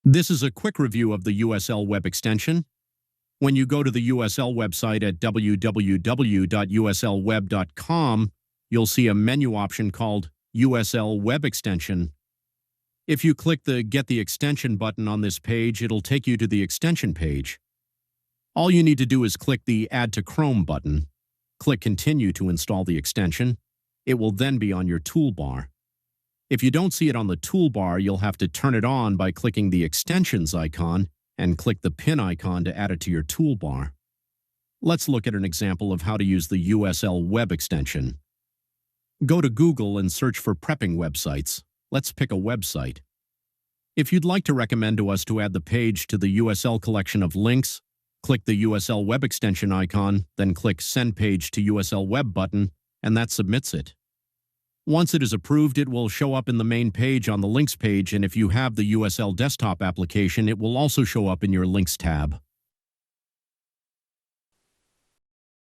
This is a quick review of the USL Web Extension. When you go to the USL website at www.uslweb.com, you'll see a menu option called USL Web Extension. If you click the Get the Extension button on this page, it'll take you to the extension page. All you need to do is click the Add to Chrome button. Click Continue to install the extension. It will then be on your toolbar. If you don't see it on the toolbar, you'll have to turn it on by clicking the Extensions icon and click the pin icon to add it to your toolbar. Let's look at an example of how to use the USL Web Extension. Go to Google and search for prepping websites. Let's pick a website. If you'd like to recommend to us to add the page to the USL collection of links, click the USL Web Extension icon, then click Send Page to USL Web button, and that submits it. Once it is approved, it will show up in the main page on the Links page, and if you have the USL desktop application, it will also show up in your Links tab.